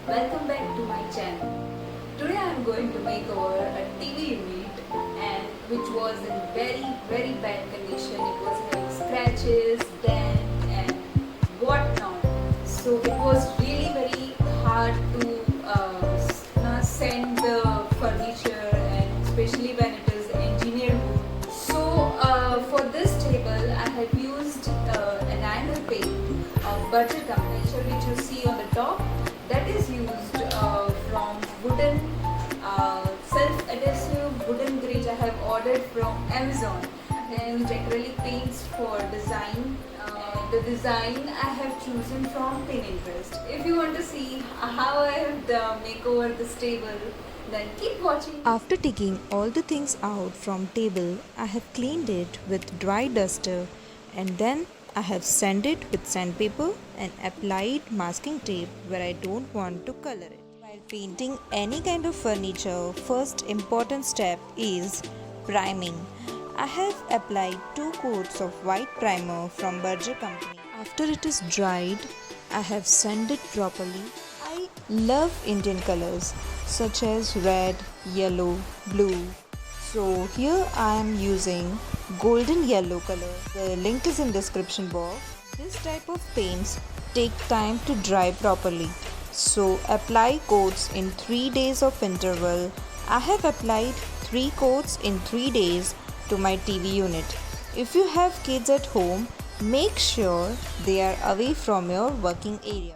Welcome back to my channel. Today I am going to make over a TV unit and which was in very bad condition. It was having scratches, dent and whatnot. So it was really very hard to send the furniture, and especially when it is engineered wood. So for this table I have used an angle paint of Berger company which you see on the top. That is used from wooden self-adhesive wooden grid I have ordered from Amazon. And acrylic paints for design. The design I have chosen from Pinterest. If you want to see how I have make over this table, then keep watching. After taking all the things out from table, I have cleaned it with dry duster and then I have sanded it with sandpaper and applied masking tape where I don't want to color it. While painting any kind of furniture, first important step is priming. I have applied 2 coats of white primer from Berger company. After it is dried, I have sanded properly. I love Indian colors such as red, yellow, blue. So here I am using golden yellow color. The link is in description box. This type of paints take time to dry properly. So apply coats in 3 days of interval. I have applied 3 coats in 3 days to my TV unit. If you have kids at home, make sure they are away from your working area.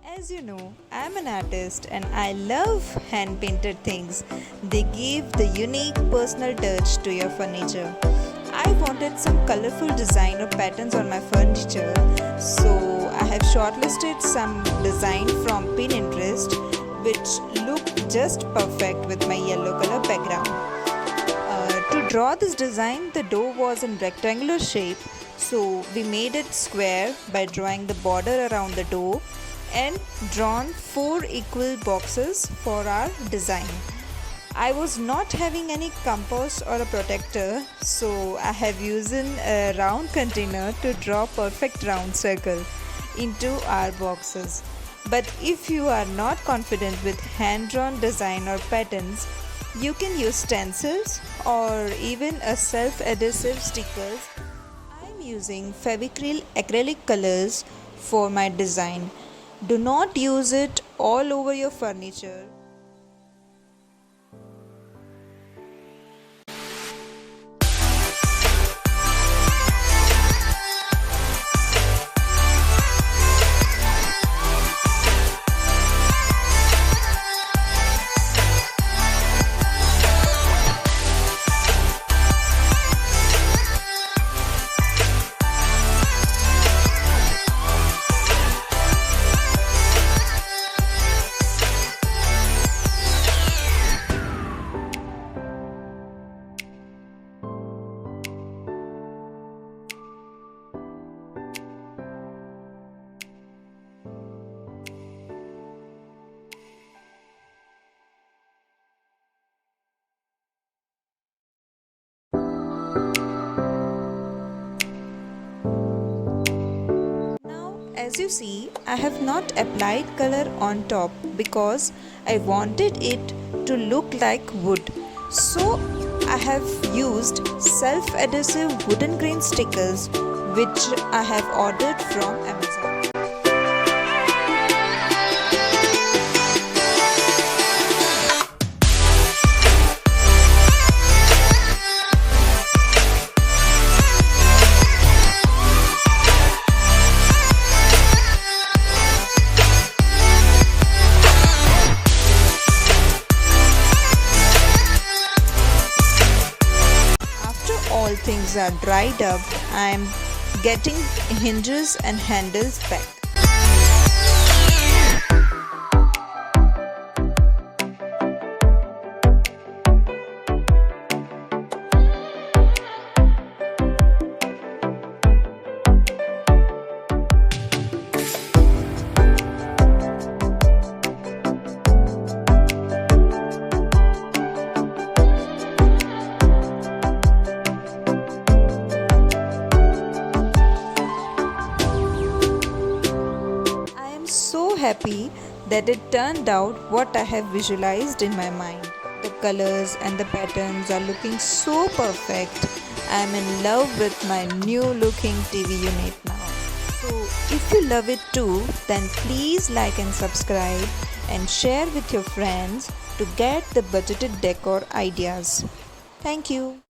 As you know, I am an artist and I love hand painted things. They give the unique personal touch to your furniture. I wanted some colorful design or patterns on my furniture, so I have shortlisted some design from Pinterest which look just perfect with my yellow color background. To draw this design, the door was in rectangular shape, so we made it square by drawing the border around the door and drawn 4 equal boxes for our design. I was not having any compass or a protector, so I have used a round container to draw perfect round circle into our boxes. But if you are not confident with hand-drawn design or patterns, you can use stencils or even a self-adhesive stickers. I am using Fevicryl acrylic colors for my design. Do not use it all over your furniture. As you see, I have not applied color on top because I wanted it to look like wood. So I have used self-adhesive wooden grain stickers which I have ordered from Amazon. All things are dried up, I am getting hinges and handles back. happy that it turned out what I have visualized in my mind. The colors and the patterns are looking so perfect. I am in love with my new looking TV unit now. So if you love it too, then please like and subscribe and share with your friends to get the budgeted decor ideas. Thank you.